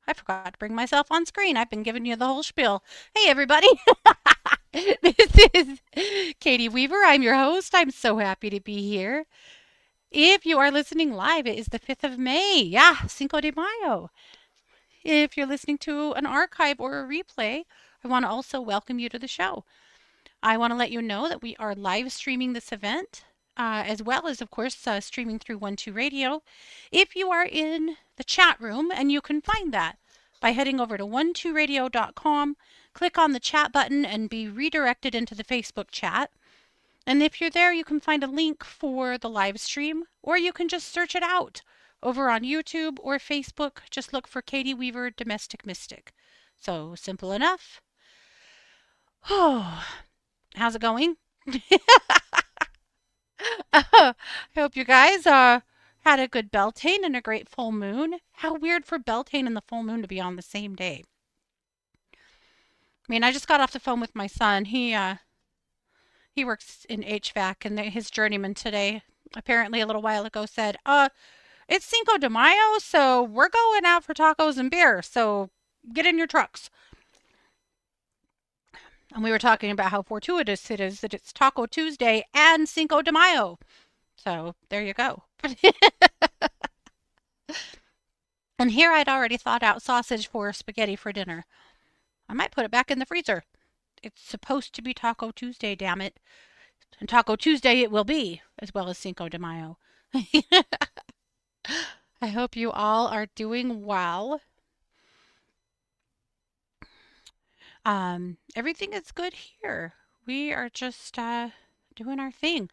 I forgot to bring myself on screen. I've been giving you the whole spiel. Hey, everybody. This is Katie Weaver. I'm your host. I'm so happy to be here. If you are listening live, it is the 5th of May. Yeah, Cinco de Mayo. If you're listening to an archive or a replay, I want to also welcome you to the show. I want to let you know that we are live streaming this event, as well as, of course, streaming through 12 Radio. If you are in the chat room, and you can find that by heading over to 12radio.com, click on the chat button, and be redirected into the Facebook chat. And if you're there, you can find a link for the live stream, or you can just search it out over on YouTube or Facebook. Just look for Katie Weaver Domestic Mystic. So simple enough. Oh, how's it going? I hope you guys had a good Beltane and a great full moon. How weird for Beltane and the full moon to be on the same day. I mean, I just got off the phone with my son. He works in HVAC, and his journeyman today, apparently a little while ago, said, it's Cinco de Mayo, so we're going out for tacos and beer, so get in your trucks. And we were talking about how fortuitous it is that it's Taco Tuesday and Cinco de Mayo. So there you go. And here I'd already thawed out sausage for spaghetti for dinner. I might put it back in the freezer. It's supposed to be Taco Tuesday, damn it. And Taco Tuesday it will be, as well as Cinco de Mayo. I hope you all are doing well. Everything is good here. We are just doing our thing.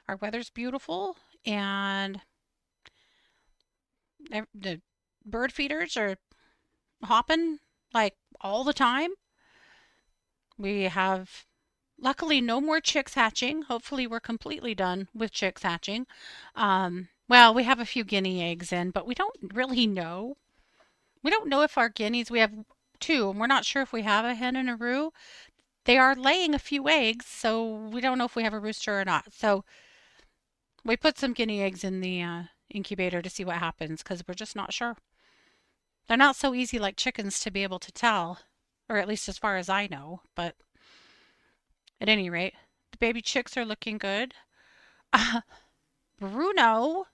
Our weather's beautiful, and the bird feeders are hopping like all the time. We have luckily no more chicks hatching. Hopefully we're completely done with chicks hatching. Well, we have a few guinea eggs in, but we don't really know. We don't know if our guineas, we have two, and we're not sure if we have a hen and a roo. They are laying a few eggs, so we don't know if we have a rooster or not. So we put some guinea eggs in the incubator to see what happens, because we're just not sure. They're not so easy like chickens to be able to tell, or at least as far as I know. But at any rate, the baby chicks are looking good. Bruno,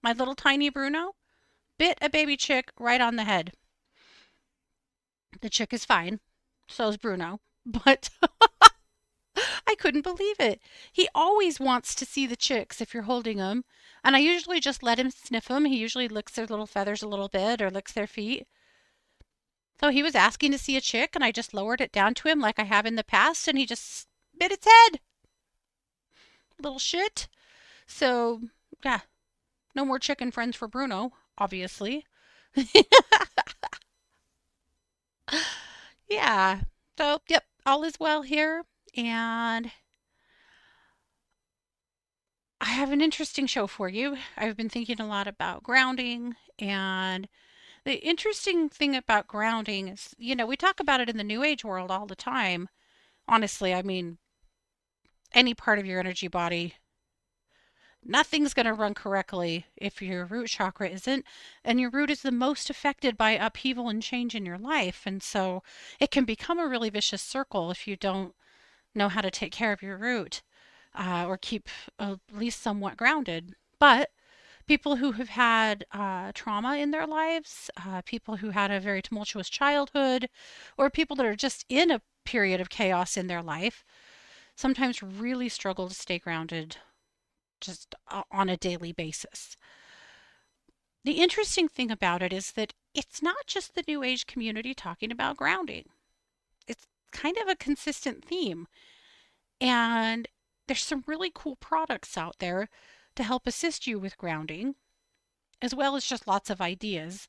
my little tiny Bruno, bit a baby chick right on the head. The chick is fine. So is Bruno. But I couldn't believe it. He always wants to see the chicks if you're holding them. And I usually just let him sniff them. He usually licks their little feathers a little bit or licks their feet. So he was asking to see a chick, and I just lowered it down to him like I have in the past, and he just bit its head. Little shit. So, yeah, no more chicken friends for Bruno, obviously. Yeah. So, yep, all is well here. And I have an interesting show for you. I've been thinking a lot about grounding. And the interesting thing about grounding is, we talk about it in the New Age world all the time. Honestly, I mean, any part of your energy body, nothing's going to run correctly if your root chakra isn't. And your root is the most affected by upheaval and change in your life. And so it can become a really vicious circle if you don't know how to take care of your root or keep at least somewhat grounded. But people who have had trauma in their lives, people who had a very tumultuous childhood, or people that are just in a period of chaos in their life, sometimes really struggle to stay grounded just on a daily basis. The interesting thing about it is that it's not just the New Age community talking about grounding. It's kind of a consistent theme. And there's some really cool products out there to help assist you with grounding, as well as just lots of ideas.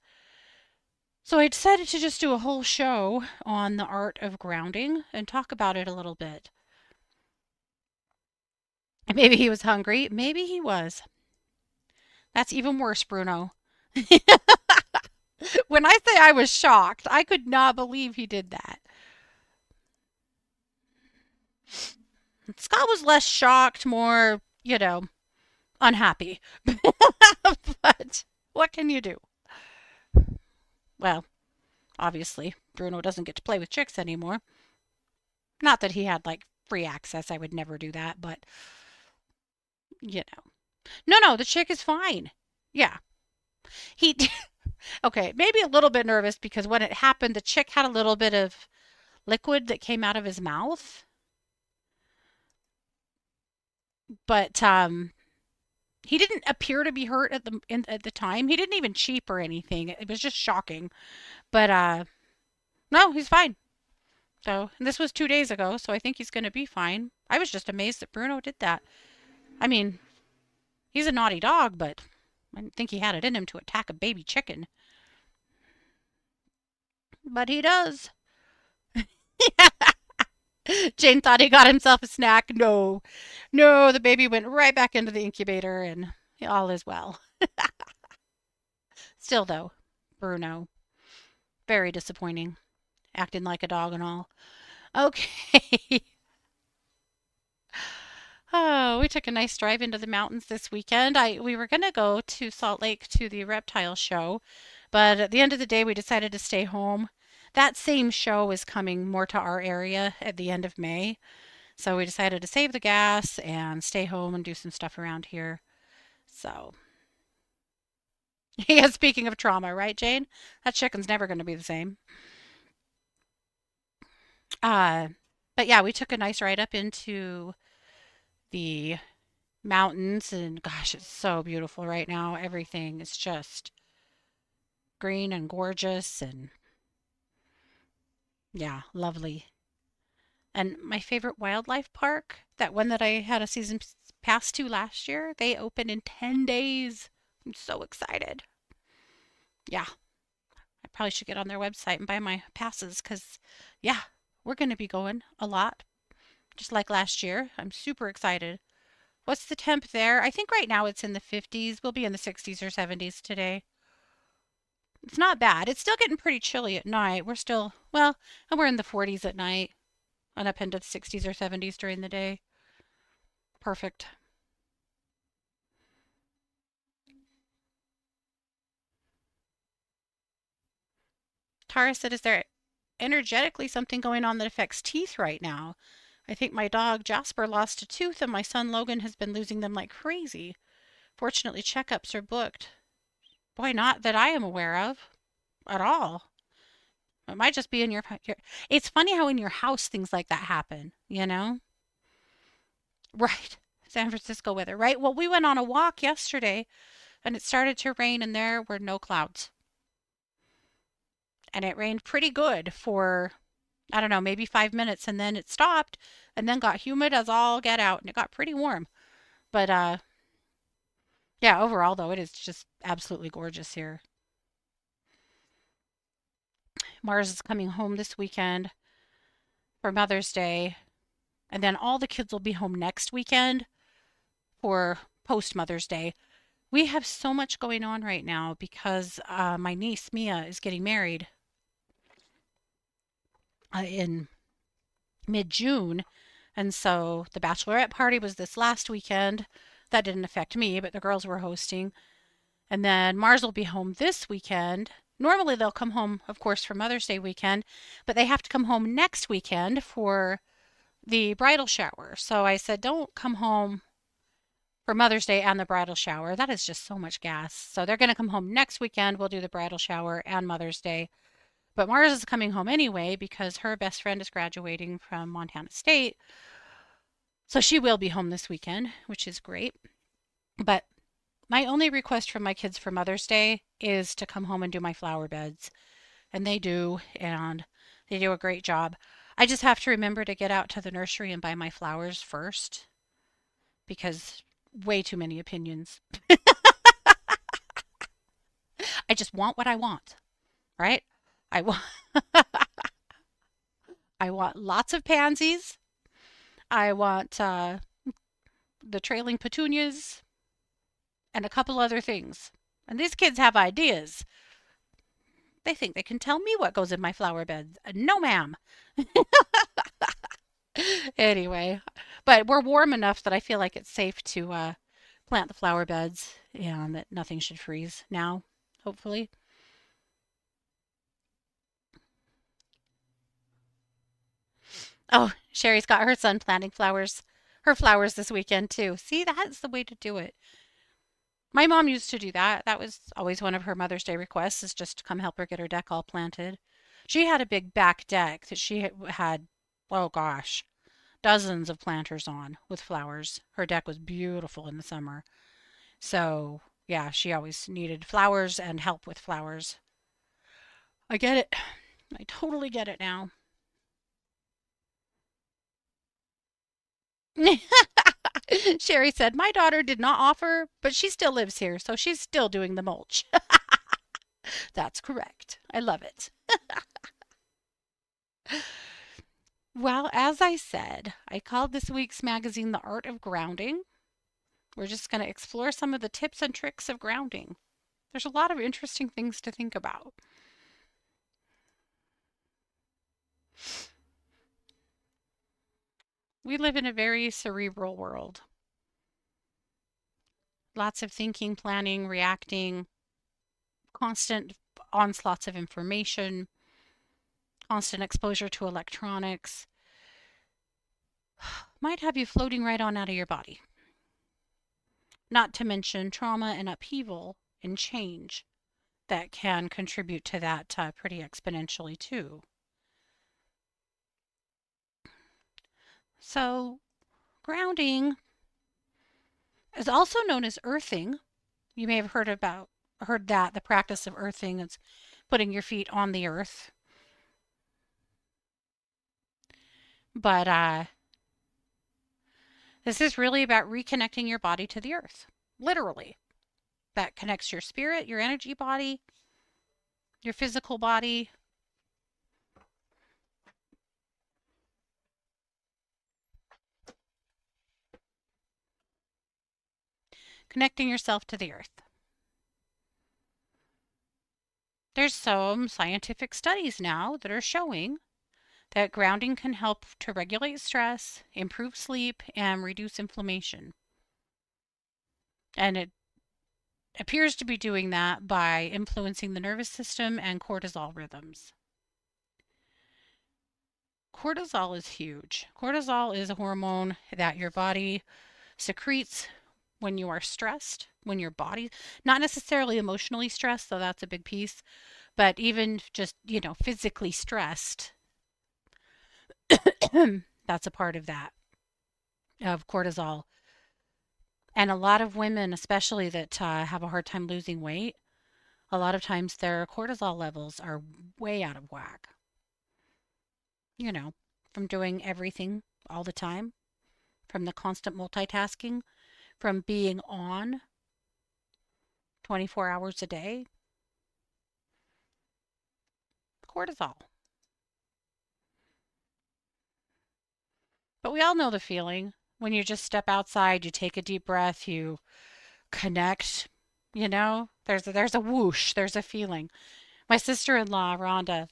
So I decided to just do a whole show on the art of grounding and talk about it a little bit. Maybe he was hungry. Maybe he was. That's even worse, Bruno. When I say I was shocked, I could not believe he did that. Scott was less shocked, more, unhappy. But what can you do? Well, obviously, Bruno doesn't get to play with chicks anymore. Not that he had like free access. I would never do that, but you know. No, no, the chick is fine. Yeah. He okay, maybe a little bit nervous because when it happened, the chick had a little bit of liquid that came out of his mouth. But he didn't appear to be hurt at the time. He didn't even cheep or anything. It was just shocking. But no, he's fine. So, and this was 2 days ago, so I think he's going to be fine. I was just amazed that Bruno did that. I mean, he's a naughty dog, but I didn't think he had it in him to attack a baby chicken. But he does. Jane thought he got himself a snack. No, no, the baby went right back into the incubator and all is well. Still, though, Bruno, very disappointing, acting like a dog and all. Okay. Oh, we took a nice drive into the mountains this weekend. We were gonna go to Salt Lake to the reptile show, but at the end of the day we decided to stay home. That same show is coming more to our area at the end of May. So we decided to save the gas and stay home and do some stuff around here. So, yeah, speaking of trauma, right, Jane? That chicken's never going to be the same. Uh, but yeah, we took a nice ride up into the mountains, and gosh, it's so beautiful right now. Everything is just green and gorgeous, and yeah, lovely. And my favorite wildlife park, that one that I had a season pass to last year, they open in 10 days. I'm so excited. Yeah, I probably should get on their website and buy my passes because, yeah, we're going to be going a lot, just like last year. I'm super excited. What's the temp there? I think right now it's in the 50s. We'll be in the 60s or 70s today. It's not bad. It's still getting pretty chilly at night. We're still, well, and we're in the 40s at night and up into the 60s or 70s during the day. Perfect. Tara said, is there energetically something going on that affects teeth right now? I think my dog Jasper lost a tooth and my son Logan has been losing them like crazy. Fortunately, checkups are booked. Boy, not that I am aware of at all. It might just be in your. It's funny how in your house things like that happen, you know? Right. San Francisco weather, right? Well, we went on a walk yesterday and it started to rain and there were no clouds. And it rained pretty good for, I don't know, maybe 5 minutes and then it stopped and then got humid as all get out and it got pretty warm. But yeah, overall though, it is just absolutely gorgeous here. Mars is coming home this weekend for Mother's Day, and then all the kids will be home next weekend for post Mother's Day. We have so much going on right now because my niece Mia is getting married in mid-June, and so the bachelorette party was this last weekend. That didn't affect me, but the girls were hosting. And then Mars will be home this weekend. Normally they'll come home, of course, for Mother's Day weekend, but they have to come home next weekend for the bridal shower. So I said, don't come home for Mother's Day and the bridal shower. That is just so much gas. So they're going to come home next weekend. We'll do the bridal shower and Mother's Day. But Mars is coming home anyway because her best friend is graduating from Montana State. So she will be home this weekend, which is great. But my only request from my kids for Mother's Day is to come home and do my flower beds. And they do, and they do a great job. I just have to remember to get out to the nursery and buy my flowers first because way too many opinions. I just want what I want, right? I want I want lots of pansies. I want the trailing petunias and a couple other things. And these kids have ideas. They think they can tell me what goes in my flower beds. No, ma'am. Anyway, but we're warm enough that I feel like it's safe to plant the flower beds and that nothing should freeze now, hopefully. Oh, Sherry's got her son planting her flowers this weekend too. See, that's the way to do it. My mom used to do that. That was always one of her Mother's Day requests is just to come help her get her deck all planted. She had a big back deck that she had, oh gosh, dozens of planters on with flowers. Her deck was beautiful in the summer. So, yeah, she always needed flowers and help with flowers. I get it. I totally get it now. Sherry said, my daughter did not offer, but she still lives here, so she's still doing the mulch. That's correct. I love it. Well, as I said, I called this week's magazine The Art of Grounding. We're just going to explore some of the tips and tricks of grounding. There's a lot of interesting things to think about. We live in a very cerebral world. Lots of thinking, planning, reacting, constant onslaughts of information, constant exposure to electronics might have you floating right on out of your body. Not to mention trauma and upheaval and change that can contribute to that pretty exponentially too. So, grounding is also known as earthing. You may have heard that the practice of earthing is putting your feet on the earth. But this is really about reconnecting your body to the earth, literally. That connects your spirit, your energy body, your physical body. Connecting yourself to the earth. There's some scientific studies now that are showing that grounding can help to regulate stress, improve sleep, and reduce inflammation. And it appears to be doing that by influencing the nervous system and cortisol rhythms. Cortisol is huge. Cortisol is a hormone that your body secretes when you are stressed, when your body, not necessarily emotionally stressed, though that's a big piece, but even just, physically stressed, that's a part of that, of cortisol. And a lot of women, especially that have a hard time losing weight, a lot of times their cortisol levels are way out of whack, you know, from doing everything all the time, from the constant multitasking, from being on 24 hours a day. Cortisol. But we all know the feeling when you just step outside, you take a deep breath, you connect, there's a whoosh, there's a feeling. My sister-in-law, Rhonda,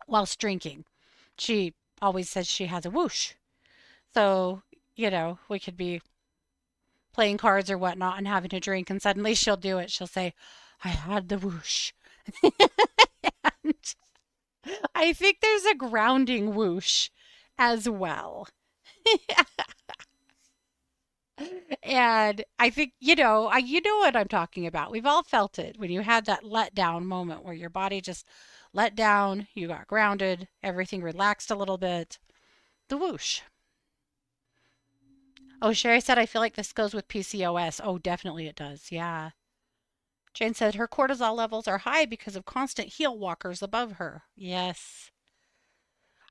whilst drinking, she always says she has a whoosh. So, we could be playing cards or whatnot and having a drink, and suddenly she'll do it. She'll say, I had the whoosh. And I think there's a grounding whoosh as well. And I think, you know what I'm talking about. We've all felt it when you had that let down moment where your body just let down, you got grounded, everything relaxed a little bit. The whoosh. Oh, Sherry said, I feel like this goes with PCOS. Oh, definitely it does. Yeah. Jane said her cortisol levels are high because of constant heel walkers above her. Yes.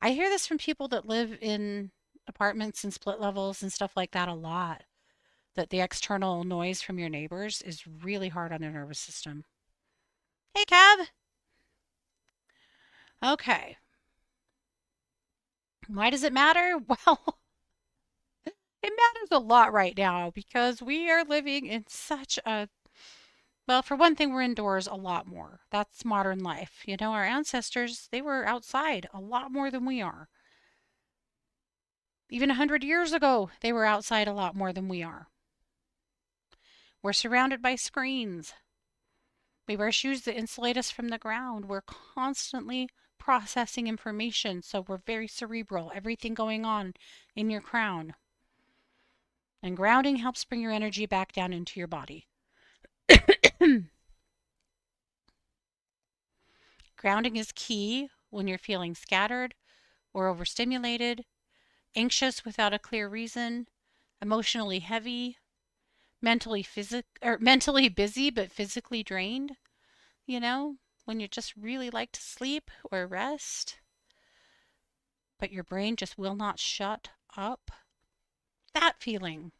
I hear this from people that live in apartments and split levels and stuff like that a lot. That the external noise from your neighbors is really hard on their nervous system. Hey, Kev. Okay. Why does it matter? Well, it matters a lot right now because we are living in such a, well, for one thing, we're indoors a lot more. That's modern life. Our ancestors, they were outside a lot more than we are. Even 100 years ago, they were outside a lot more than we are. We're surrounded by screens. We wear shoes that insulate us from the ground. We're constantly processing information, so we're very cerebral, everything going on in your crown. And grounding helps bring your energy back down into your body. Grounding is key when you're feeling scattered or overstimulated, anxious without a clear reason, emotionally heavy, mentally busy but physically drained, you know, when you just really like to sleep or rest, but your brain just will not shut up. That feeling.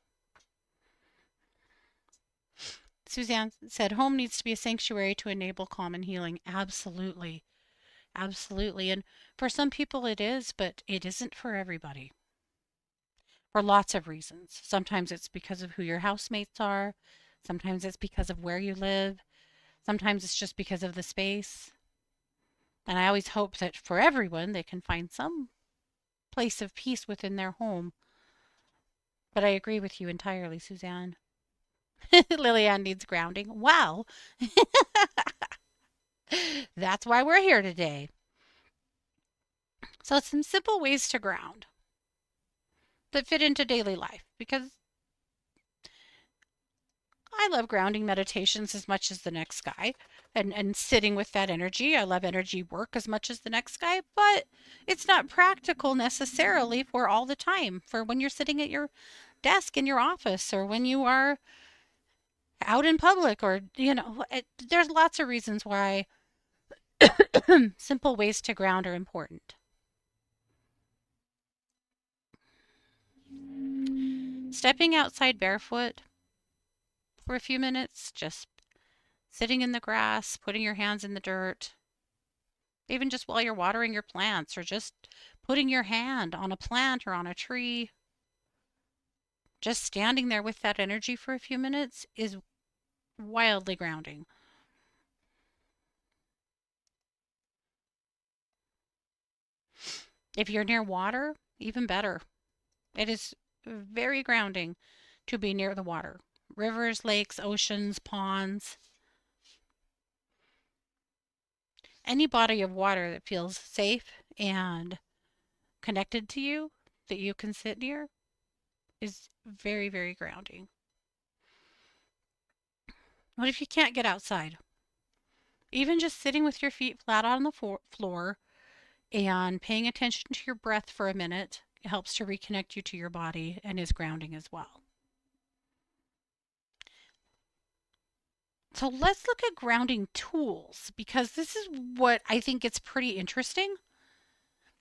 Suzanne said home needs to be a sanctuary to enable calm and healing. Absolutely. Absolutely. And for some people it is, but it isn't for everybody. For lots of reasons. Sometimes it's because of who your housemates are. Sometimes it's because of where you live. Sometimes it's just because of the space. And I always hope that for everyone, they can find some place of peace within their home. But I agree with you entirely, Suzanne. Lillian needs grounding. Well, that's why we're here today. So, some simple ways to ground that fit into daily life because I love grounding meditations as much as the next guy and sitting with that energy. I love energy work as much as the next guy, but it's not practical necessarily for all the time, for when you're sitting at your desk in your office or when you are out in public or, there's lots of reasons why simple ways to ground are important. Stepping outside barefoot for a few minutes, just sitting in the grass, putting your hands in the dirt, even just while you're watering your plants or just putting your hand on a plant or on a tree, just standing there with that energy for a few minutes is wildly grounding. If you're near water, even better. It is very grounding to be near the water. Rivers, lakes, oceans, ponds, any body of water that feels safe and connected to you that you can sit near is very, very grounding. What if you can't get outside? Even just sitting with your feet flat on the floor and paying attention to your breath for a minute helps to reconnect you to your body and is grounding as well. So let's look at grounding tools because this is what I think is pretty interesting.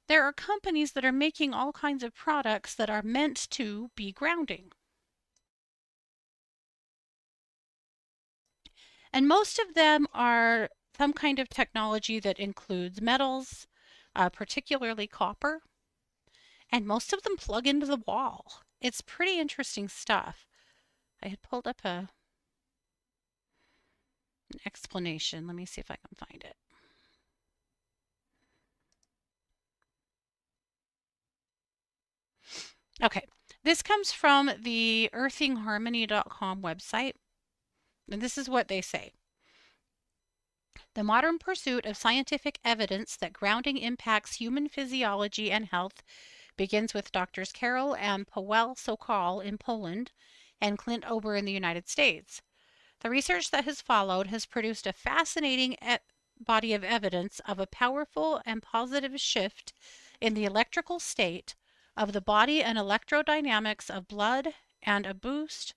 There are companies that are making all kinds of products that are meant to be grounding. And most of them are some kind of technology that includes metals, particularly copper, and most of them plug into the wall. It's pretty interesting stuff. I had pulled up an explanation. Let me see if I can find it. Okay, this comes from the earthingharmony.com website, and this is what they say. The modern pursuit of scientific evidence that grounding impacts human physiology and health begins with Doctors Carol and Powell Sokol in Poland and Clint Ober in the United States. The research that has followed has produced a fascinating body of evidence of a powerful and positive shift in the electrical state of the body and electrodynamics of blood and a boost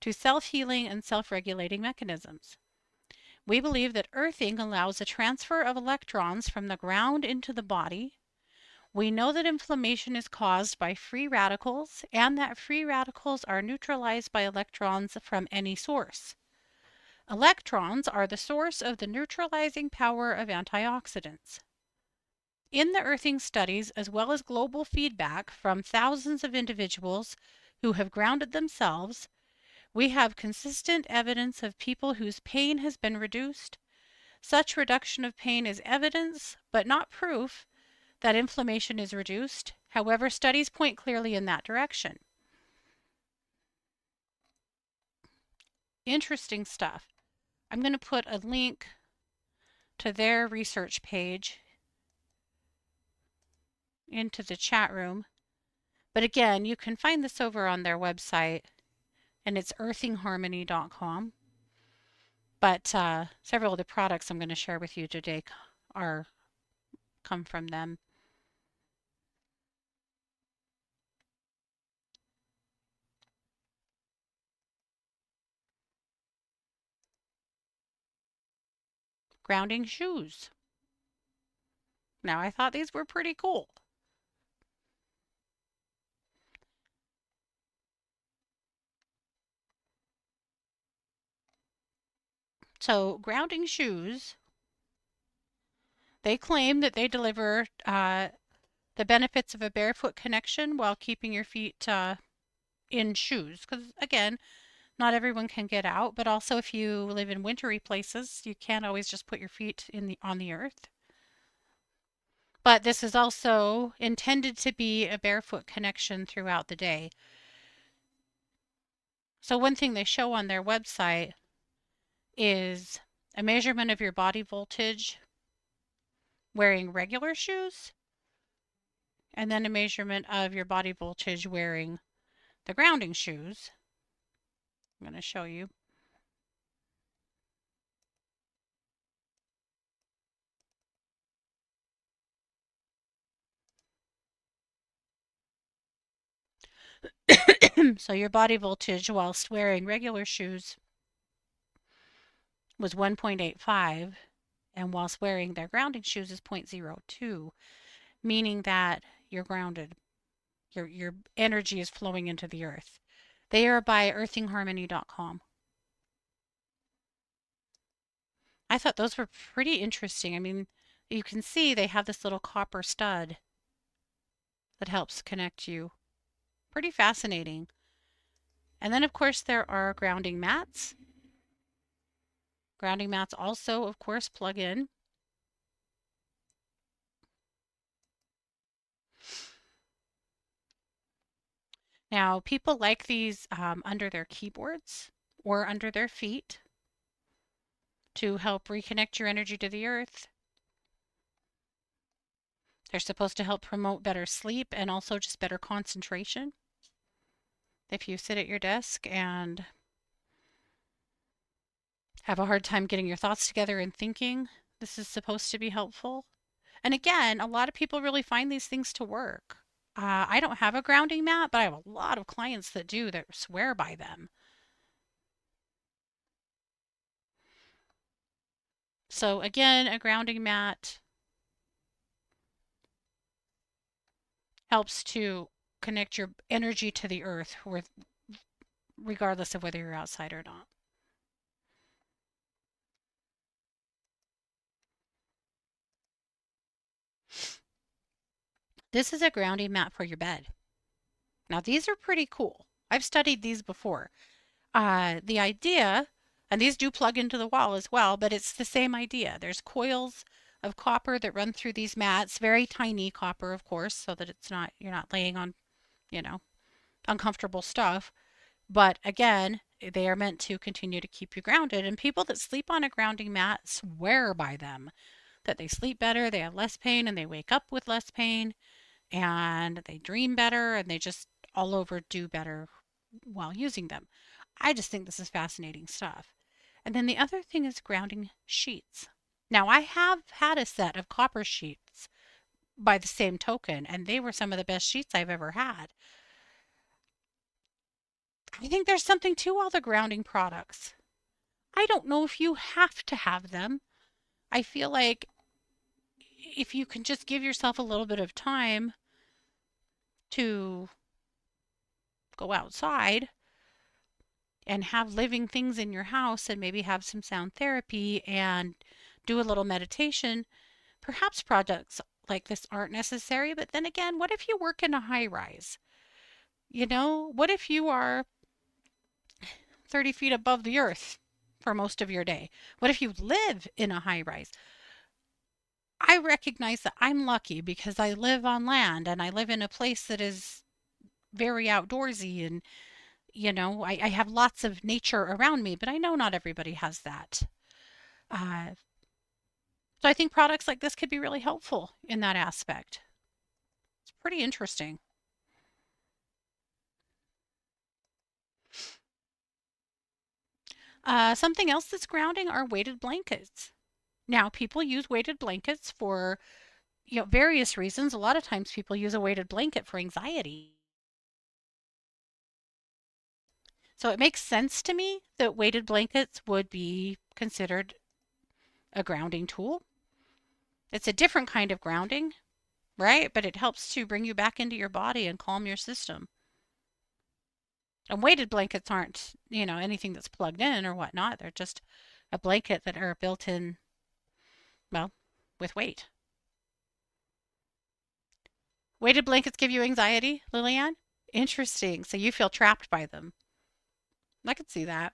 to self-healing and self-regulating mechanisms. We believe that earthing allows a transfer of electrons from the ground into the body. We know that inflammation is caused by free radicals and that free radicals are neutralized by electrons from any source. Electrons are the source of the neutralizing power of antioxidants. In the earthing studies, as well as global feedback from thousands of individuals who have grounded themselves, we have consistent evidence of people whose pain has been reduced. Such reduction of pain is evidence, but not proof, that inflammation is reduced. However, studies point clearly in that direction. Interesting stuff. I'm going to put a link to their research page into the chat room. But again, you can find this over on their website, and it's earthingharmony.com. But several of the products I'm going to share with you today are come from them. Grounding shoes. Now, I thought these were pretty cool. So, grounding shoes, they claim that they deliver the benefits of a barefoot connection while keeping your feet in shoes. Because, again, not everyone can get out, but also if you live in wintry places, you can't always just put your feet on the earth. But this is also intended to be a barefoot connection throughout the day. So one thing they show on their website is a measurement of your body voltage wearing regular shoes, and then a measurement of your body voltage wearing the grounding shoes. I'm going to show you. So your body voltage whilst wearing regular shoes was 1.85, and whilst wearing their grounding shoes is 0.02, meaning that you're grounded. Your energy is flowing into the earth. They are by earthingharmony.com. I thought those were pretty interesting. I mean, you can see they have this little copper stud that helps connect you. Pretty fascinating. And then, of course, there are grounding mats. Grounding mats also, of course, plug in. Now, people like these under their keyboards or under their feet to help reconnect your energy to the earth. They're supposed to help promote better sleep and also just better concentration. If you sit at your desk and have a hard time getting your thoughts together and thinking, this is supposed to be helpful. And again, a lot of people really find these things to work. I don't have a grounding mat, but I have a lot of clients that do that swear by them. So again, a grounding mat helps to connect your energy to the earth regardless of whether you're outside or not. This is a grounding mat for your bed. Now these are pretty cool. I've studied these before. The idea, and these do plug into the wall as well, but it's the same idea. There's coils of copper that run through these mats, very tiny copper, of course, so that you're not laying on, you know, uncomfortable stuff. But again, they are meant to continue to keep you grounded. And people that sleep on a grounding mat swear by them, that they sleep better, they have less pain, and they wake up with less pain, and they dream better, and they just all over do better while using them. I just think this is fascinating stuff. And then the other thing is grounding sheets. Now, I have had a set of copper sheets by the same token, and they were some of the best sheets I've ever had. I think there's something to all the grounding products. I don't know if you have to have them. I feel like if you can just give yourself a little bit of time to go outside and have living things in your house and maybe have some sound therapy and do a little meditation, perhaps products like this aren't necessary. But then again, what if you work in a high rise? What if you are 30 feet above the earth for most of your day? What if you live in a high rise? I recognize that I'm lucky because I live on land and I live in a place that is very outdoorsy, and I have lots of nature around me, but I know not everybody has that. Uh, so I think products like this could be really helpful in that aspect. pretty interesting. Something else that's grounding are weighted blankets. Now, people use weighted blankets for, various reasons. A lot of times people use a weighted blanket for anxiety. So it makes sense to me that weighted blankets would be considered a grounding tool. It's a different kind of grounding, right? But it helps to bring you back into your body and calm your system. And weighted blankets aren't, anything that's plugged in or whatnot. They're just a blanket that are built in, well, with weight. Weighted blankets give you anxiety, Lillian? Interesting. So you feel trapped by them. I could see that.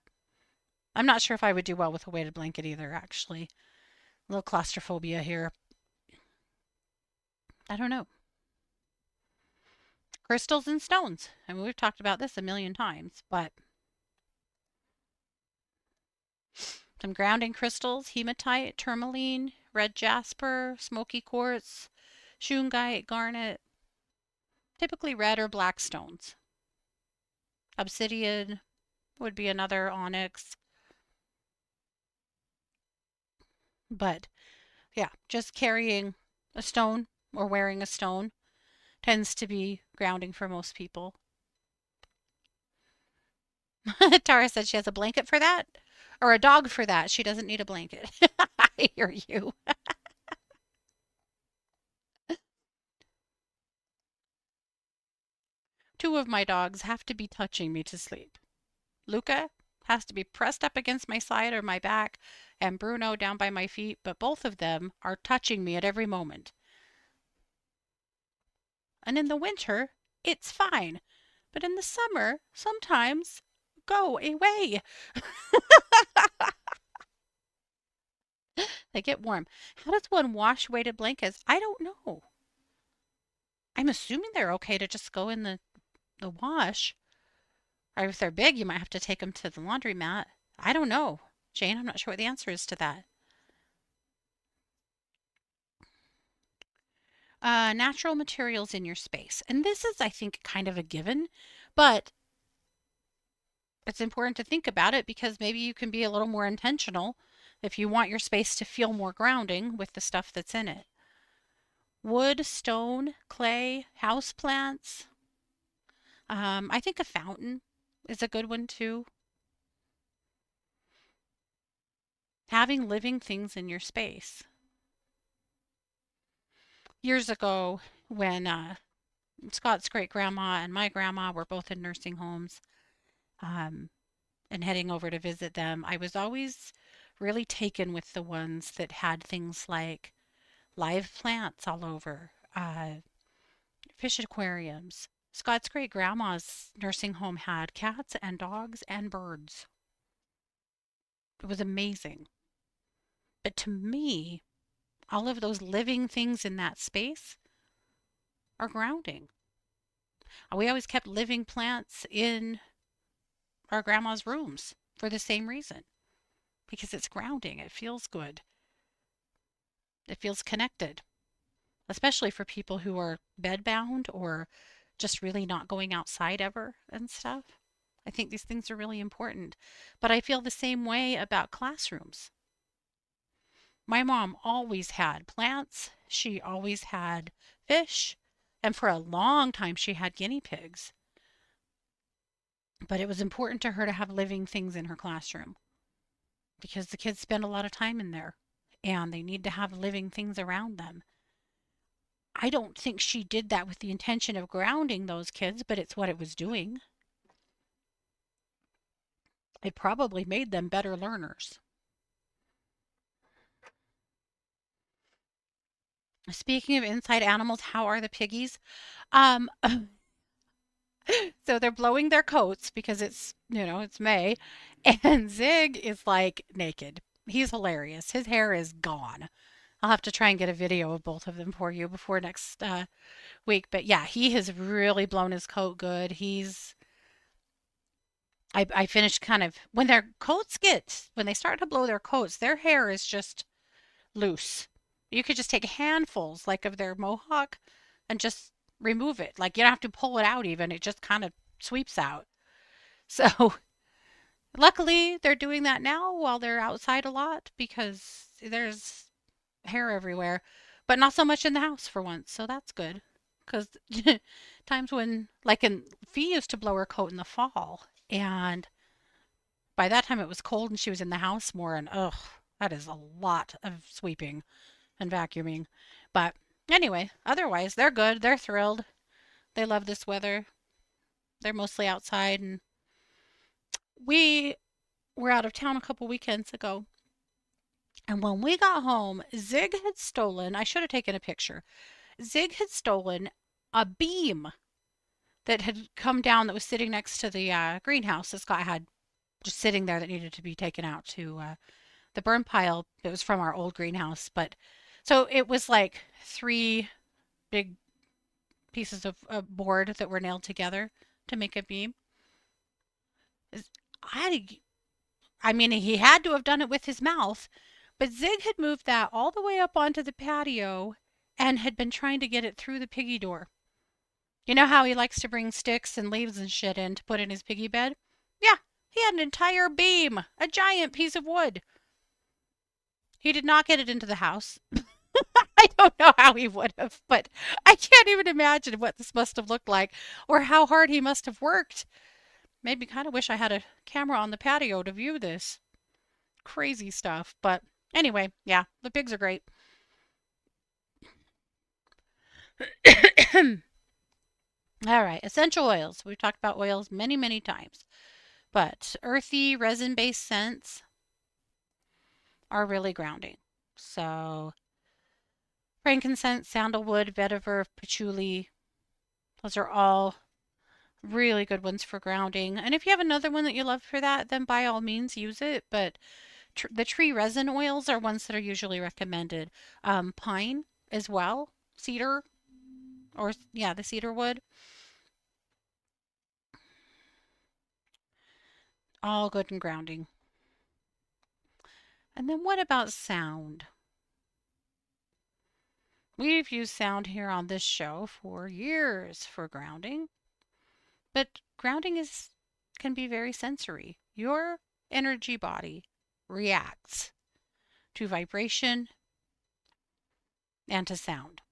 I'm not sure if I would do well with a weighted blanket either, actually. A little claustrophobia here. I don't know. Crystals and stones. I mean, we've talked about this a million times, but some grounding crystals, hematite, tourmaline, red jasper, smoky quartz, shungite, garnet, typically red or black stones. Obsidian would be another onyx. But yeah, just carrying a stone or wearing a stone tends to be grounding for most people. Tara said she has a blanket for that or a dog for that. She doesn't need a blanket. I hear you. Two of my dogs have to be touching me to sleep. Luca has to be pressed up against my side or my back, and Bruno down by my feet, but both of them are touching me at every moment. And in the winter, it's fine. But in the summer, sometimes go away. They get warm. How does one wash weighted blankets? I don't know. I'm assuming they're okay to just go in the wash. Or if they're big, you might have to take them to the laundromat. I don't know. Jane, I'm not sure what the answer is to that. Natural materials in your space. And this is, I think, kind of a given, but it's important to think about it because maybe you can be a little more intentional if you want your space to feel more grounding with the stuff that's in it. Wood, stone, clay, house plants. I think a fountain is a good one too. Having living things in your space. Years ago, when Scott's great grandma and my grandma were both in nursing homes, um, and heading over to visit them, I was always really taken with the ones that had things like live plants all over, fish aquariums. Scott's great grandma's nursing home had cats and dogs and birds. It was amazing. But to me, all of those living things in that space are grounding. We always kept living plants in our grandma's rooms for the same reason because it's grounding. It feels good. It feels connected, especially for people who are bedbound or just really not going outside ever and stuff. I think these things are really important. But I feel the same way about classrooms. My mom always had plants, she always had fish, and for a long time she had guinea pigs. But it was important to her to have living things in her classroom because the kids spend a lot of time in there and they need to have living things around them. I don't think she did that with the intention of grounding those kids, but it's what it was doing. It probably made them better learners. Speaking of inside animals, how are the piggies? Um, so they're blowing their coats because it's May, and Zig is like naked. He's hilarious. His hair is gone. I'll have to try and get a video of both of them for you before next week. But yeah, he has really blown his coat good. I finished kind of when they start to blow their coats, their hair is just loose. You could just take handfuls like of their mohawk and just remove it. Like you don't have to pull it out even. It just kind of sweeps out. So luckily they're doing that now while they're outside a lot because there's hair everywhere, but not so much in the house for once. So that's good. Because times when, like, Fee used to blow her coat in the fall, and by that time it was cold and she was in the house more, and ugh, that is a lot of sweeping and vacuuming. But anyway, otherwise, they're good. They're thrilled. They love this weather. They're mostly outside, and we were out of town a couple weekends ago. And when we got home, Zig had stolen, I should have taken a picture. Zig had stolen a beam that had come down that was sitting next to the greenhouse that Scott had just sitting there that needed to be taken out to the burn pile. It was from our old greenhouse. But so it was like three big pieces of board that were nailed together to make a beam. I, I mean, he had to have done it with his mouth, but Zig had moved that all the way up onto the patio and had been trying to get it through the piggy door. You know how he likes to bring sticks and leaves and shit in to put in his piggy bed? Yeah, he had an entire beam, a giant piece of wood. He did not get it into the house. I don't know how he would have, but I can't even imagine what this must have looked like or how hard he must have worked. Made me kind of wish I had a camera on the patio to view this. Crazy stuff. But anyway, yeah, the pigs are great. All right, essential oils. We've talked about oils many, many times, but earthy, resin based scents are really grounding. So, frankincense, sandalwood, vetiver, patchouli, those are all really good ones for grounding. And if you have another one that you love for that, then by all means use it. But the tree resin oils are ones that are usually recommended. Pine as well, cedar, or yeah, the cedar wood, all good and grounding. And then what about sound? We've used sound here on this show for years for grounding, but grounding is can be very sensory. Your energy body reacts to vibration and to sound.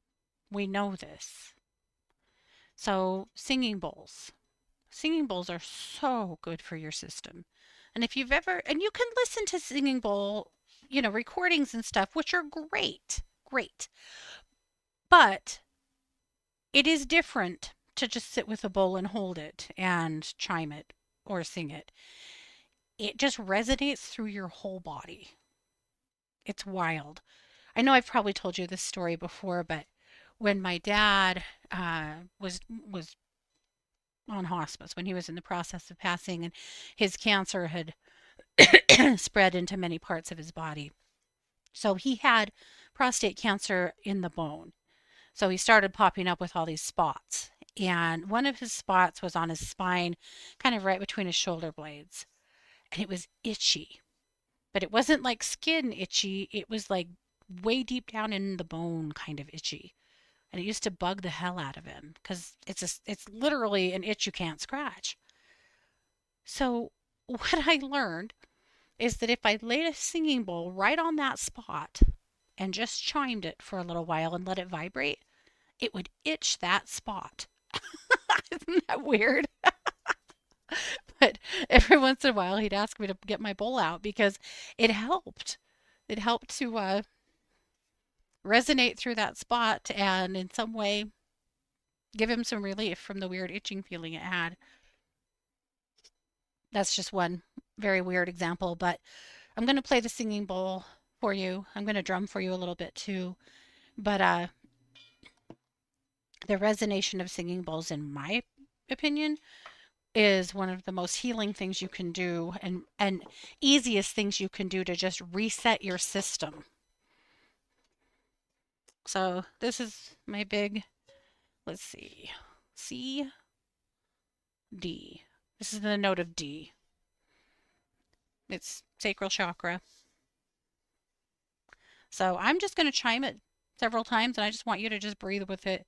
We know this. So, singing bowls. Singing bowls are so good for your system. And if you've ever, and you can listen to singing bowl, recordings and stuff, which are great, great. But it is different to just sit with a bowl and hold it and chime it or sing it. It just resonates through your whole body. It's wild. I know I've probably told you this story before, but when my dad was on hospice, when he was in the process of passing, and his cancer had spread into many parts of his body. So he had prostate cancer in the bone. So he started popping up with all these spots. And one of his spots was on his spine, kind of right between his shoulder blades. And it was itchy. But it wasn't like skin itchy, it was like way deep down in the bone kind of itchy. And it used to bug the hell out of him because it's literally an itch you can't scratch. So what I learned is that if I laid a singing bowl right on that spot and just chimed it for a little while and let it vibrate, it would itch that spot. Isn't that weird? But every once in a while, he'd ask me to get my bowl out because it helped. It helped to resonate through that spot and in some way give him some relief from the weird itching feeling it had. That's just one very weird example, but I'm going to play the singing bowl for you. I'm going to drum for you a little bit too. But the resonation of singing bowls, in my opinion, is one of the most healing things you can do and easiest things you can do to just reset your system. So this is my big, let's see, C, D. This is the note of D. It's sacral chakra. So I'm just going to chime it several times and I just want you to just breathe with it.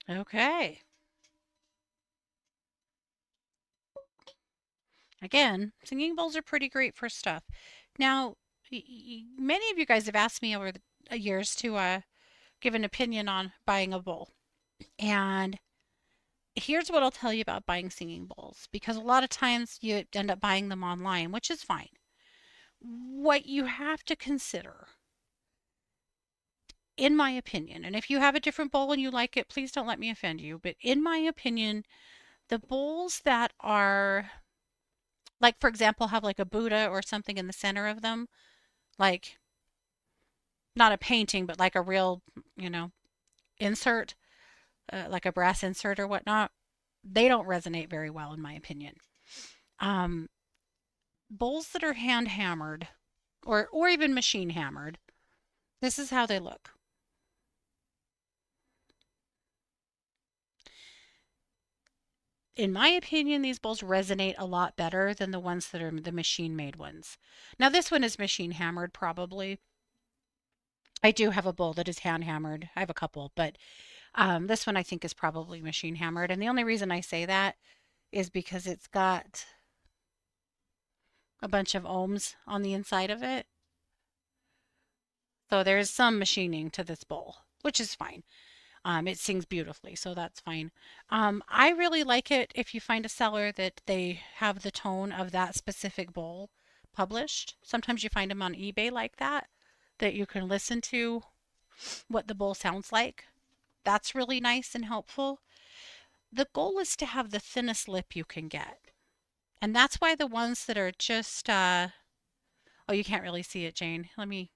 Okay. Again, singing bowls are pretty great for stuff. Now, many of you guys have asked me over the years to give an opinion on buying a bowl. And here's what I'll tell you about buying singing bowls because a lot of times you end up buying them online, which is fine. What you have to consider, in my opinion, and if you have a different bowl and you like it, please don't let me offend you, but in my opinion, the bowls that are, like, for example, have like a Buddha or something in the center of them, like not a painting, but like a real, you know, insert, like a brass insert or whatnot, they don't resonate very well, in my opinion. Um, Bowls that are hand hammered or even machine hammered, this is how they look. In my opinion, these bowls resonate a lot better than the ones that are the machine made ones. Now, this one is machine hammered, probably. I do have a bowl that is hand hammered. I have a couple, but this one I think is probably machine hammered. And the only reason I say that is because it's got a bunch of ohms on the inside of it. So there's some machining to this bowl, which is fine. It sings beautifully, so that's fine. I really like it if you find a seller that they have the tone of that specific bowl published. Sometimes you find them on eBay like that, that you can listen to what the bowl sounds like. That's really nice and helpful. The goal is to have the thinnest lip you can get. And that's why the ones that are just, oh, you can't really see it, Jane. Let me,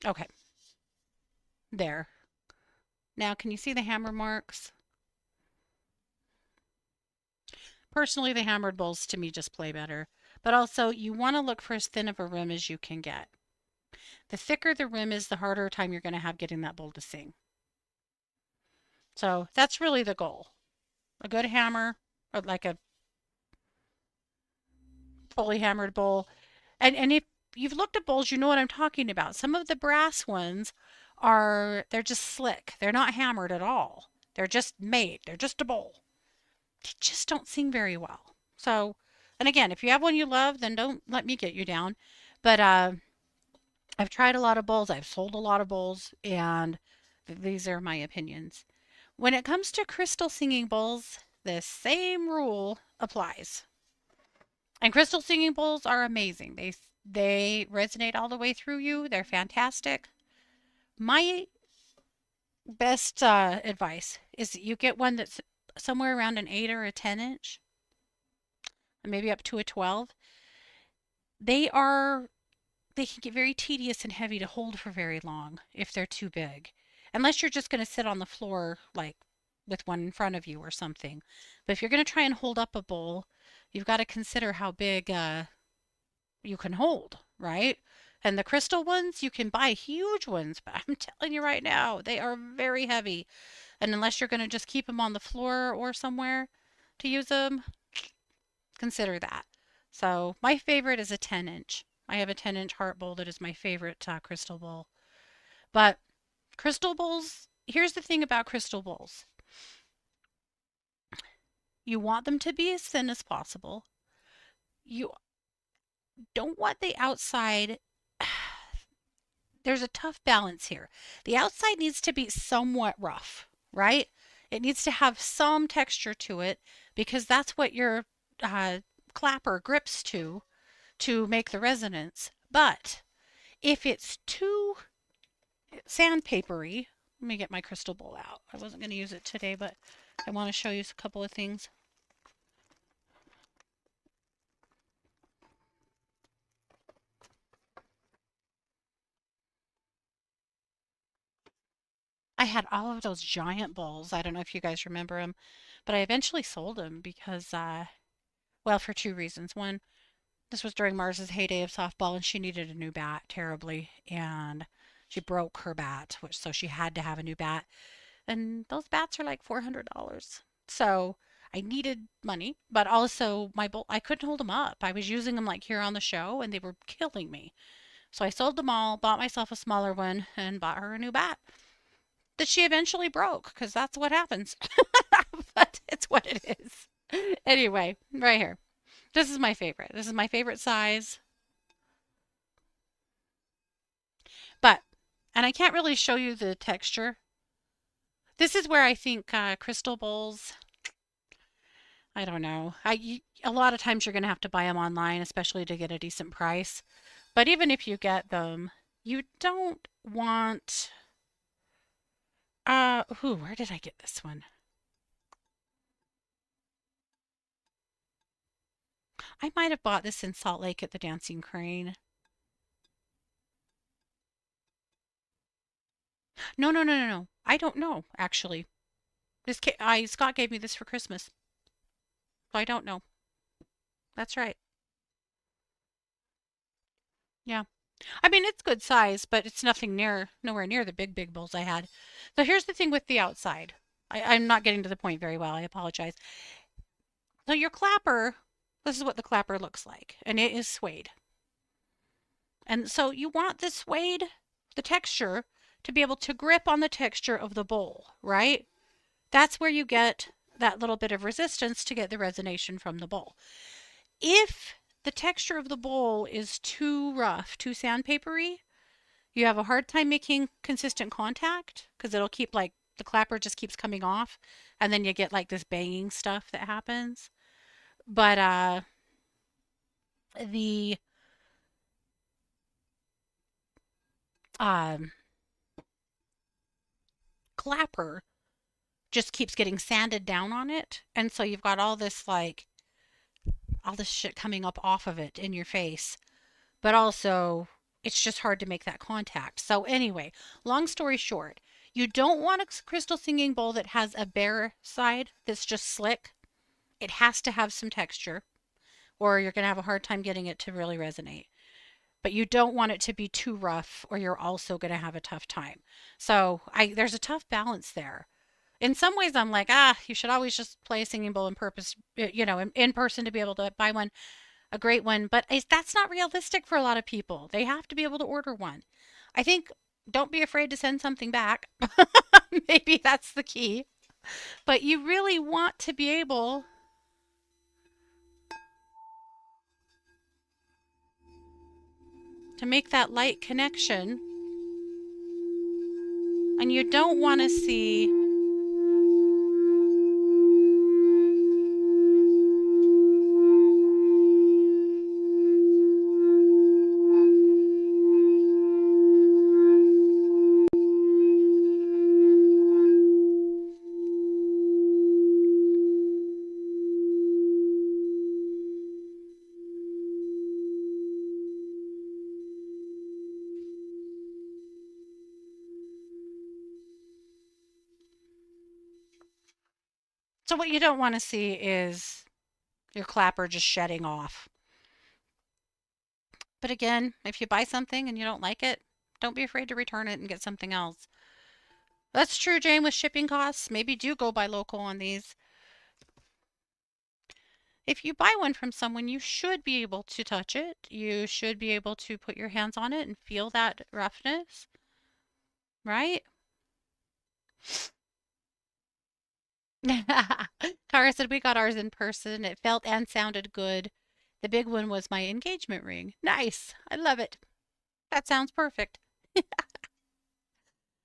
okay, there. Now, can you see the hammer marks? Personally, the hammered bowls to me just play better. But also, you want to look for as thin of a rim as you can get. The thicker the rim is, the harder time you're going to have getting that bowl to sing. So that's really the goal. A good hammer, or like a fully hammered bowl. And if you've looked at bowls, you know what I'm talking about. Some of the brass ones they're just slick. They're not hammered at all. They're just made. They're just a bowl. They just don't sing very well. So, and again, if you have one you love, then don't let me get you down. But I've tried a lot of bowls, I've sold a lot of bowls, and these are my opinions. When it comes to crystal singing bowls, the same rule applies. And crystal singing bowls are amazing. They resonate all the way through you. They're fantastic. My best advice is that you get one that's somewhere around an 8 or a 10 inch, maybe up to a 12. They are they can get very tedious and heavy to hold for very long if they're too big. Unless you're just going to sit on the floor like with one in front of you or something. But if you're going to try and hold up a bowl, you've got to consider how big you can hold, right? And the crystal ones, you can buy huge ones, but I'm telling you right now, they are very heavy. And unless you're going to just keep them on the floor or somewhere to use them, consider that. So my favorite is a 10 inch. I have a 10-inch heart bowl that is my favorite crystal bowl. But crystal bowls, here's the thing about crystal bowls. You want them to be as thin as possible. You don't want the outside. There's a tough balance here. The outside needs to be somewhat rough, right? It needs to have some texture to it because that's what your uh, clapper grips to make the resonance. But if it's too sandpapery, let me get my crystal bowl out. I wasn't going to use it today, but I want to show you a couple of things. I had all of those giant bowls. I don't know if you guys remember them, but I eventually sold them because, well, for two reasons. One, this was during Mars's heyday of softball, and she needed a new bat terribly, and she broke her bat, so she had to have a new bat. And those bats are like $400. So I needed money, but also my bowl, I couldn't hold them up. I was using them like here on the show and they were killing me. So I sold them all, bought myself a smaller one, and bought her a new bat that she eventually broke because that's what happens. But it's what it is. Anyway, right here. This is my favorite. This is my favorite size. But, and I can't really show you the texture. This is where I think crystal bowls, I don't know. A lot of times you're going to have to buy them online, especially to get a decent price. But even if you get them, you don't want where did I get this one? I might have bought this in Salt Lake at the Dancing Crane. No, no, no, no, no. I don't know, actually. Scott gave me this for Christmas. So I don't know. That's right. Yeah. I mean, it's good size, but it's nowhere near the big bowls I had. So here's the thing with the outside. I'm not getting to the point very well. I apologize. So your clapper, this is what the clapper looks like, and it is suede. And so you want the suede, the texture, to be able to grip on the texture of the bowl, right? That's where you get that little bit of resistance to get the resonation from the bowl. If the texture of the bowl is too rough, too sandpapery, you have a hard time making consistent contact because it'll keep like the clapper just keeps coming off and then you get like this banging stuff that happens. But the um clapper just keeps getting sanded down on it. And so you've got all this shit coming up off of it in your face. But also, it's just hard to make that contact. So, anyway, long story short, you don't want a crystal singing bowl that has a bare side that's just slick. It has to have some texture, or you're going to have a hard time getting it to really resonate. But you don't want it to be too rough, or you're also going to have a tough time. So, there's a tough balance there. In some ways, I'm like, you should always just play a singing bowl in person to be able to buy one, a great one. But that's not realistic for a lot of people. They have to be able to order one. I think don't be afraid to send something back. Maybe that's the key. But you really want to be able to make that light connection. And you don't want to see so what you don't want to see is your clapper just shedding off. But again, if you buy something and you don't like it, don't be afraid to return it and get something else. That's true, Jane, with shipping costs. Maybe do go buy local on these. If you buy one from someone, you should be able to touch it. You should be able to put your hands on it and feel that roughness, right? Tara said we got ours in person. It felt and sounded good. The big one was my engagement ring. Nice. I love it. That sounds perfect.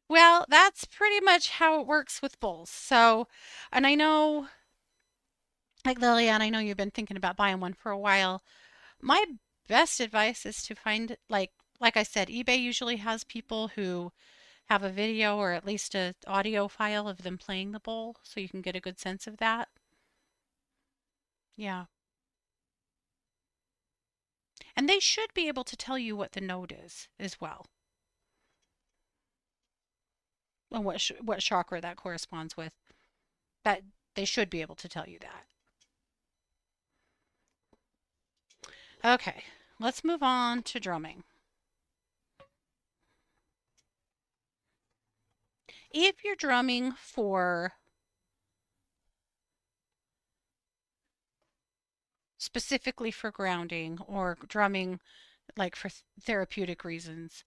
Well, that's pretty much how it works with bowls. So, and I know, like Lillian, I know you've been thinking about buying one for a while. My best advice is to find like I said, eBay usually has people who have a video or at least a audio file of them playing the bowl so you can get a good sense of that. Yeah. And they should be able to tell you what the note is as well and what chakra that corresponds with. That they should be able to tell you that. Okay, let's move on to drumming. If you're drumming for specifically for grounding or drumming, like for therapeutic reasons.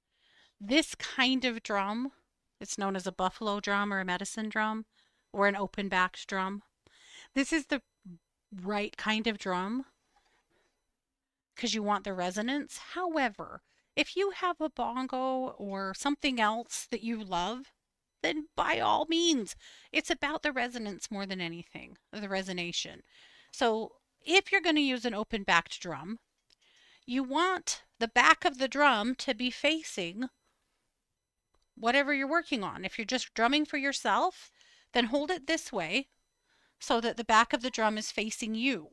This kind of drum, it's known as a buffalo drum or a medicine drum or an open backed drum. This is the right kind of drum because you want the resonance. However, if you have a bongo or something else that you love, then by all means, it's about the resonance more than anything, the resonation. So if you're going to use an open backed drum, you want the back of the drum to be facing whatever you're working on. If you're just drumming for yourself, then hold it this way so that the back of the drum is facing you.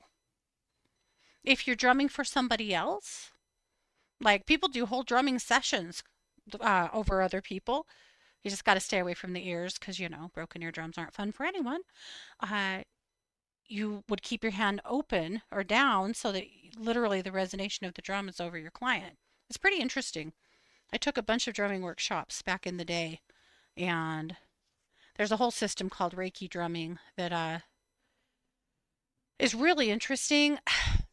If you're drumming for somebody else, like people do whole drumming sessions over other people. You just got to stay away from the ears because, broken eardrums aren't fun for anyone. Uh, you would keep your hand open or down so that literally the resonation of the drum is over your client. It's pretty interesting. I took a bunch of drumming workshops back in the day, and there's a whole system called Reiki drumming that is really interesting.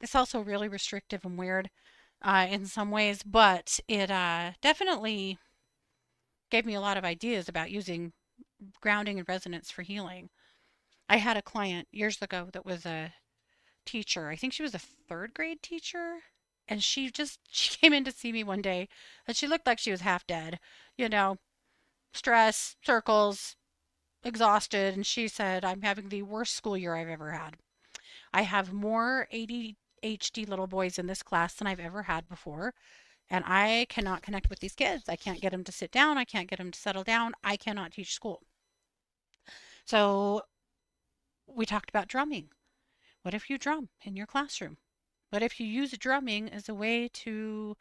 It's also really restrictive and weird in some ways, but it definitely gave me a lot of ideas about using grounding and resonance for healing. I had a client years ago that was a teacher. I think she was a third grade teacher. And she came in to see me one day and she looked like she was half dead, you know, stress, circles, exhausted. And she said, I'm having the worst school year I've ever had. I have more ADHD little boys in this class than I've ever had before. And I cannot connect with these kids. I can't get them to sit down. I can't get them to settle down. I cannot teach school. So we talked about drumming. What if you drum in your classroom? What if you use drumming as a way to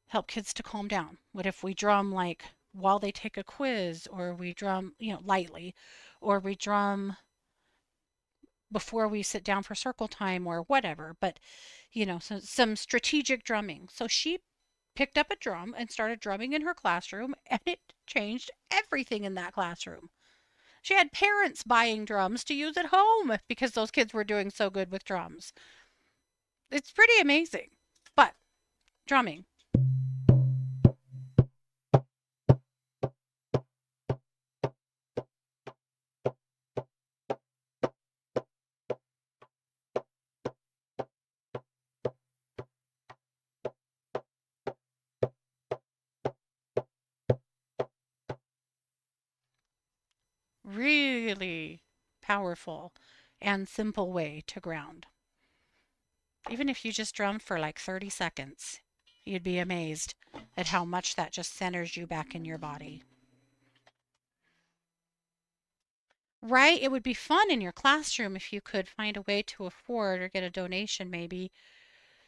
help kids to calm down? What if we drum like while they take a quiz, or we drum, lightly, or we drum before we sit down for circle time or whatever, but some strategic drumming. So she picked up a drum and started drumming in her classroom, and it changed everything in that classroom. She had parents buying drums to use at home because those kids were doing so good with drums. It's pretty amazing. But drumming. Really powerful and simple way to ground. Even if you just drum for like 30 seconds, you'd be amazed at how much that just centers you back in your body. Right? It would be fun in your classroom if you could find a way to afford or get a donation maybe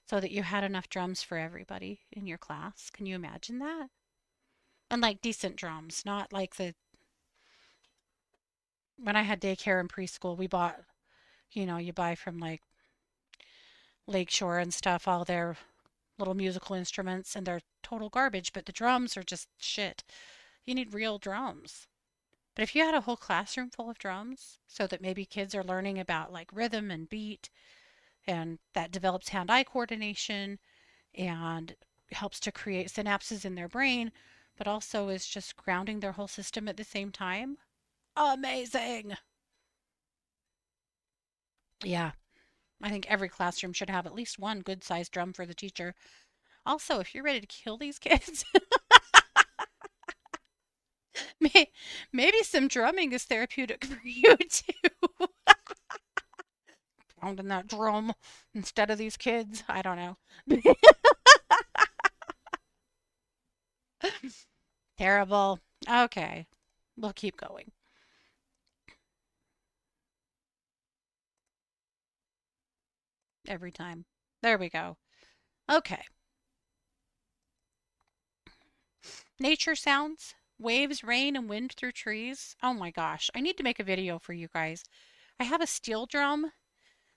so that you had enough drums for everybody in your class. Can you imagine that? And like decent drums, not like when I had daycare and preschool, we bought, you buy from like Lakeshore and stuff, all their little musical instruments, and they're total garbage, but the drums are just shit. You need real drums. But if you had a whole classroom full of drums, so that maybe kids are learning about like rhythm and beat, and that develops hand-eye coordination and helps to create synapses in their brain, but also is just grounding their whole system at the same time. Amazing. Yeah, I think every classroom should have at least one good-sized drum for the teacher. Also, if you're ready to kill these kids, maybe some drumming is therapeutic for you too. Pounding that drum instead of these kids. I don't know. Terrible. Okay, we'll keep going every time. There we go. Okay. Nature sounds, waves, rain, and wind through trees. Oh my gosh. I need to make a video for you guys. I have a steel drum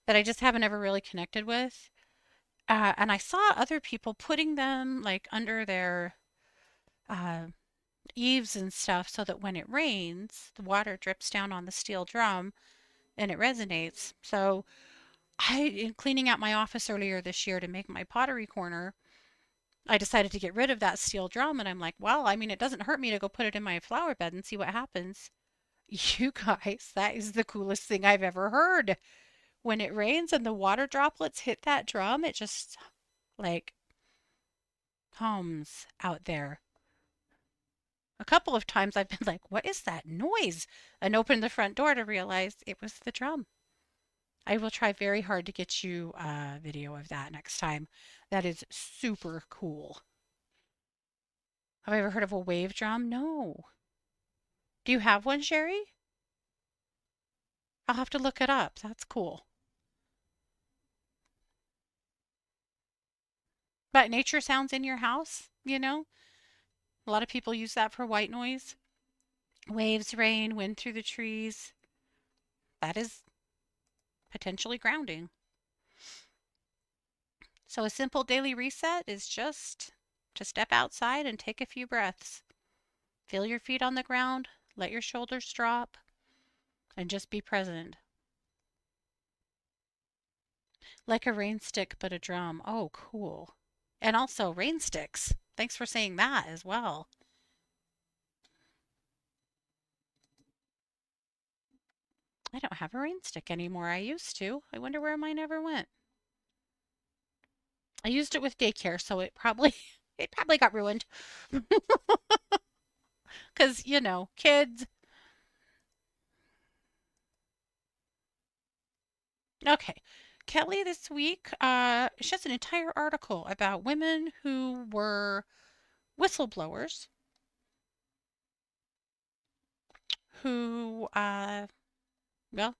that I just haven't ever really connected with. And I saw other people putting them like under their uh, eaves and stuff so that when it rains, the water drips down on the steel drum and it resonates. So In cleaning out my office earlier this year to make my pottery corner, I decided to get rid of that steel drum, and I'm like, well, I mean, it doesn't hurt me to go put it in my flower bed and see what happens. You guys, that is the coolest thing I've ever heard. When it rains and the water droplets hit that drum, it just like hums out there. A couple of times I've been like, what is that noise? And opened the front door to realize it was the drum. I will try very hard to get you a video of that next time. That is super cool. Have I ever heard of a wave drum? No. Do you have one, Sherry? I'll have to look it up. That's cool. But nature sounds in your house, you know? A lot of people use that for white noise. Waves, rain, wind through the trees. That is potentially grounding. So a simple daily reset is just to step outside and take a few breaths. Feel your feet on the ground, let your shoulders drop, and just be present. Like a rain stick, but a drum. Oh, cool. And also rain sticks. Thanks for saying that as well. I don't have a rain stick anymore. I used to. I wonder where mine ever went. I used it with daycare, so it probably it probably got ruined. Because, kids. Okay. Kelly this week, she has an entire article about women who were whistleblowers who, well,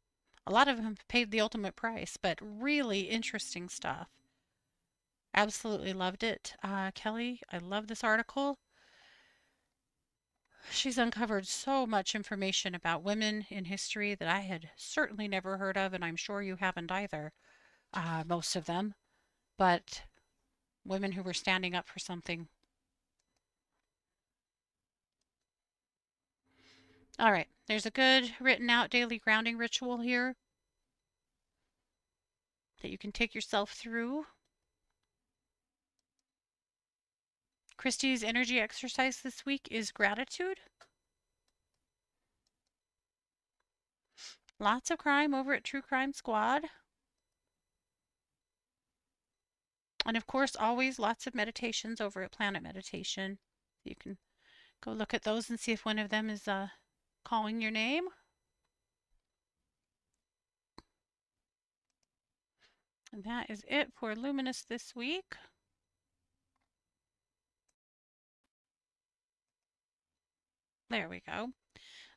a lot of them paid the ultimate price, but really interesting stuff. Absolutely loved it. Kelly, I love this article. She's uncovered so much information about women in history that I had certainly never heard of, and I'm sure you haven't either, most of them, but women who were standing up for something. All right, there's a good written out daily grounding ritual here that you can take yourself through. Christy's energy exercise this week is gratitude. Lots of crime over at True Crime Squad. And of course, always lots of meditations over at Planet Meditation. You can go look at those and see if one of them is calling your name. And that is it for Luminous this week. There we go.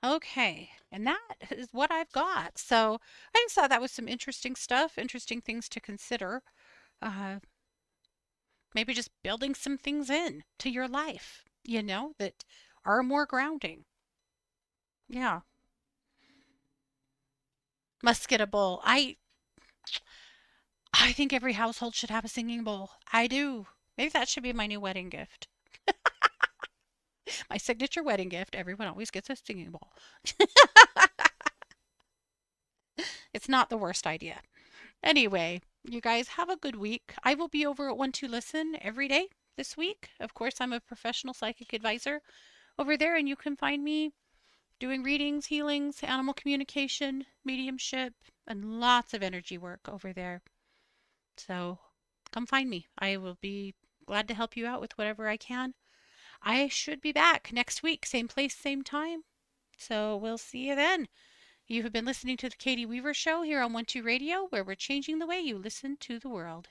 Okay, and that is what I've got. So I just thought that was some interesting stuff, interesting things to consider. Uh, Maybe just building some things in to your life, that are more grounding. Yeah. Must get a bowl. I think every household should have a singing bowl. I do. Maybe that should be my new wedding gift. My signature wedding gift. Everyone always gets a singing bowl. It's not the worst idea. Anyway, you guys have a good week. I will be over at 1-2-Listen every day this week. Of course, I'm a professional psychic advisor over there, and you can find me doing readings, healings, animal communication, mediumship, and lots of energy work over there. So come find me. I will be glad to help you out with whatever I can. I should be back next week, same place, same time. So we'll see you then. You have been listening to the Katie Weaver Show here on 1-2 Radio, where we're changing the way you listen to the world.